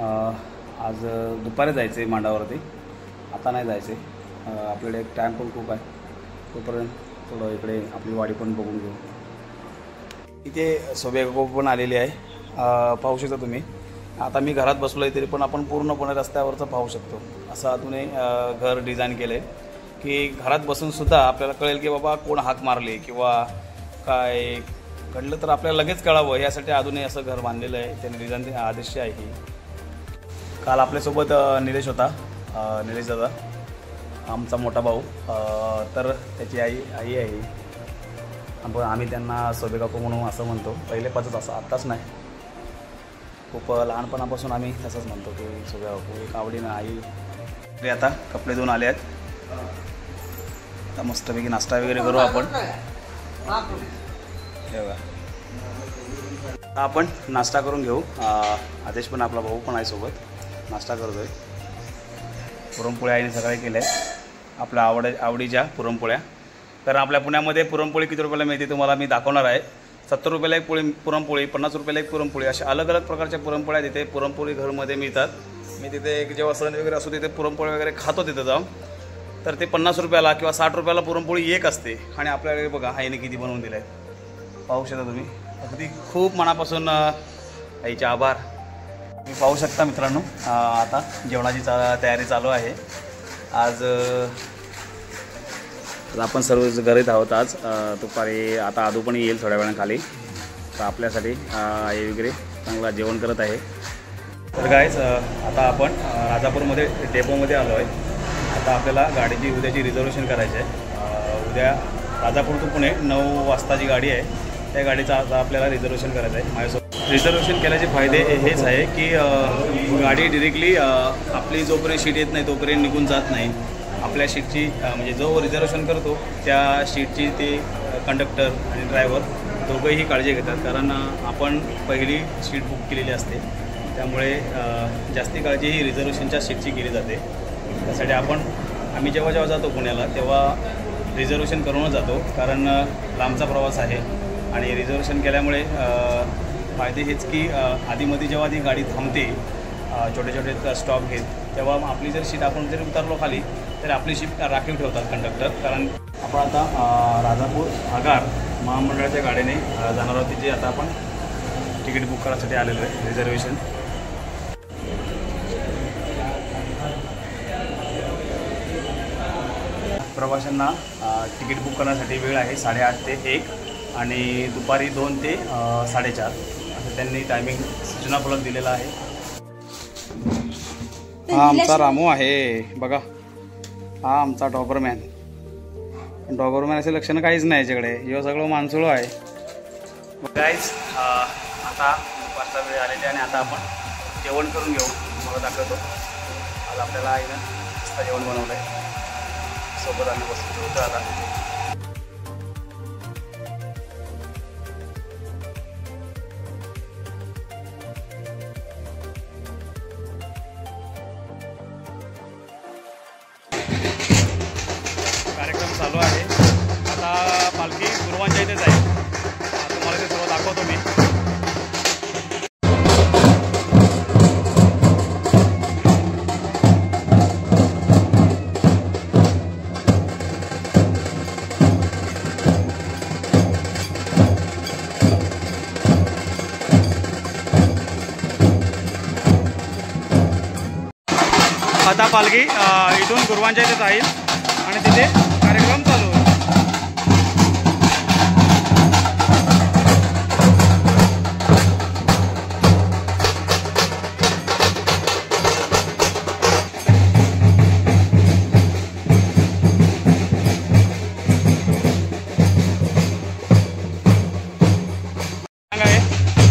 आज दुपारी जायचं आहे मांडावरती, आता नाही जायचं आहे. आपल्याकडे एक टाईम पण खूप आहे, तोपर्यंत थोडं इकडे आपली वाडी पण बघून घेऊ. इथे सोबेगाव पण आलेली आहे, पाहू शकता तुम्ही. आता मी घरात बसलो आहे तरी पण आपण पूर्णपणे रस्त्यावरचं पाहू शकतो. असं आतून घर डिझाईन केलं आहे की घरात बसूनसुद्धा आपल्याला कळेल की बाबा कोण हाक मारले किंवा काय घडलं तर आपल्याला लगेच कळावं, यासाठी अजूनही असं घर बांधलेलं आहे. त्याने डिझाईन आदर्श आहे ही. काल आपल्यासोबत निलेश होता, निलेश दादा आमचा मोठा भाऊ, तर त्याची आई आहे. आपण आम्ही त्यांना सोबेकाकू म्हणून असं म्हणतो, पहिलेपासूनच असं, आत्ताच नाही, खूप लहानपणापासून आम्ही तसंच म्हणतो की सोबेकाकू. एक आवडीनं आई. आता कपडे धुवून आले आहेत, आता मस्तपैकी नाश्ता वगैरे करू आपण. आपण नाश्ता करून घेऊ. आदेश पण आपला भाऊ पण आहे सोबत, नाश्ता करतोय. पुरणपोळ्या आईने सकाळी केल्या आहेत, आपल्या आवडीच्या पुरणपोळ्या. कारण आपल्या पुण्यामध्ये पुरणपोळी किती रुपयाला मिळते तुम्हाला मी दाखवणार आहे. 70 रुपयाला एक पुरणपोळी, 50 रुपयाला एक पुरणपोळी, अशा अलग अलग प्रकारच्या पुरणपोळ्या तिथे पुरणपोळी घरमध्ये मिळतात. मी तिथे एक जेव्हा सण वगैरे असतो तिथे पुरणपोळी वगैरे खातो तिथं जाऊन, तर ते 50 रुपयाला किंवा 60 रुपयाला पुरणपोळी एक असते. आणि आपल्याकडे बघा आईने किती बनवून दिलं आहे, पाहू शकता तुम्ही. अगदी खूप मनापासून आईचे आभार. तुम्ही पाहू शकता मित्रांनो, आता जेवणाची तयारी चालू आहे. आज आपण सर्व घरीत आहोत. आज दुपारी आता आदू पण येईल थोड्या वेळानं खाली, तर आपल्यासाठी आई वगैरे चांगला जेवण करत आहे. तर गाईज आता आपण राजापूरमध्ये डेपोमध्ये आलो आहे. आता आपल्याला गाडीची उद्याची रिझर्वेशन करायची आहे. उद्या राजापूर टू पुणे 9 वाजताची गाडी आहे, त्या गाडीचं आता आपल्याला रिझर्वेशन करायचं आहे. माझ्यासोबत रिझर्वेशन केल्याचे फायदे हेच आहे की गाडी डिरेक्टली आपली जोपर्यंत शीट येत नाही तोपर्यंत निघून जात नाही. आपल्या शीटची म्हणजे जो रिझर्वेशन करतो त्या शीटची ते कंडक्टर आणि ड्रायव्हर दोघंही काळजी घेतात, कारण आपण पहिली शीट बुक केलेली असते. त्यामुळे जास्ती काळजी ही रिझर्वेशनच्या शीटची केली जाते. त्यासाठी आम्ही जेव्हा जातो पुण्याला तेव्हा रिझर्वेशन करूनच जातो, कारण लांबचा प्रवास आहे. आणि रिझर्वेशन केल्यामुळे फायदे हेच की आधीमध्ये जेव्हा ती गाडी थांबते छोटे छोटे स्टॉप घेत, तेव्हा आपली जर शीट आपण जरी उतरलो खाली तर आपली शीट राखीव ठेवतात कंडक्टर. कारण आपण आता राजापूर आगार महामंडळाच्या गाडीने जाणार आहोत, तिथे आता आपण तिकीट बुक करायसाठी आलेलो आहे. रिझर्वेशन प्रवाशांना तिकीट बुक करण्यासाठी वेळ आहे 8:30 ते 1 आणि दुपारी 2 ते 4:30 असं त्यांनी टायमिंग सूचना फलक दिलेला आहे. हा आमचा रामू आहे बघा, हा आमचा डॉगरमॅन. डॉगरमॅन असे लक्षणं काहीच नाही याच्याकडे, हे सगळं माणसुळं आहे. गाईज आता दुपारचा वेळ आलेली आणि आता आपण जेवण करून घेऊ. मला दाखवतो, आज आपल्याला आईनं मस्त जेवण बनवलं आहे. सोबत आम्ही बसून होतो. आता कार्यक्रम चालू आहे. आता पालखी गुरुवांच्या इथेच आहे, तुम्हाला ते सर्व दाखवतो मी. आता पालखी इथून गुरुवांच्या इथे जाईल आणि तिथे कार्यक्रम चालू होईल.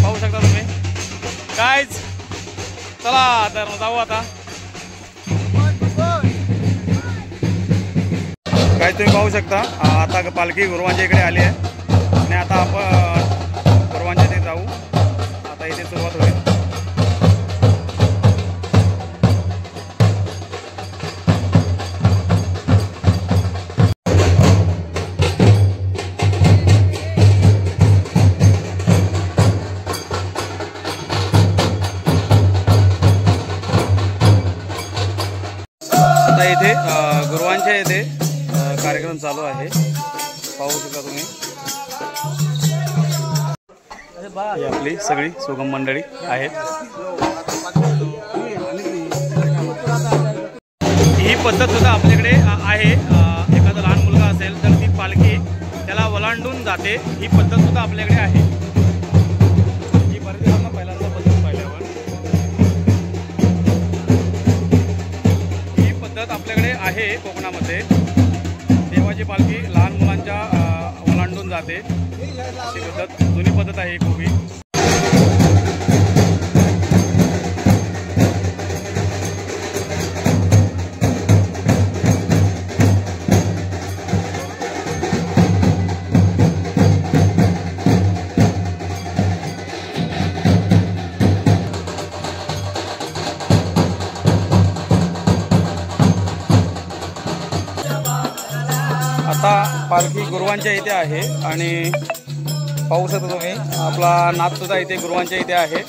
पाहू शकता तुम्ही. कायच चला तर जाऊ आता. काय तुम्ही पाहू शकता, आता पालखी गुरुवांच्या इकडे आली आहे आणि आता आपण गुरुवांच्या इथे जाऊ. आता इथे सुरुवात होईल. चालू आहे, पाहू शकता तुम्ही। ही आपली सगळी सुगम मंडळी आहेत। ही पद्धत सुद्धा आपल्याकडे आहे। एखादा लहान मुलगा असेल तर ती पालखी त्याला वलांडून जाते, ही पद्धत सुद्धा आपल्याकडे आहे। ही बऱ्याच दिवसांना पहिल्यांदा पद्धत पाहिल्यावर ही पद्धत आपल्याकडे आहे कोकणामध्ये। देवाची पालखी लहान मुलांच्या वलांडून जाते, अशी पद्धत जुनी पद्धत आहे खूप ही। आता पालखी गुरुवांच्या इथे आहे आणि पाहू शकता तुम्ही आपला नाथ सुद्धा इथे गुरुवांच्या इथे आहे।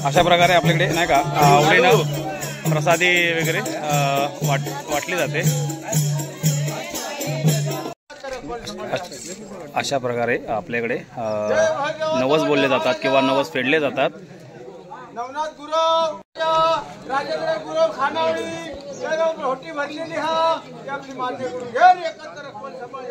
अशा प्रकारे आपल्याकडे नाही का आवडीनं प्रसादी वगैरे वाटली जाते। अशा प्रकारे आपल्याकडे नवस बोलले जातात किंवा नवस फेडले जातात। नवनाथ गुरव राजेंद्र गुरव खानावळी जळगाव होटी भरलेली हा ती आपली मान्य करून घेऊन एकत्र कोण समाज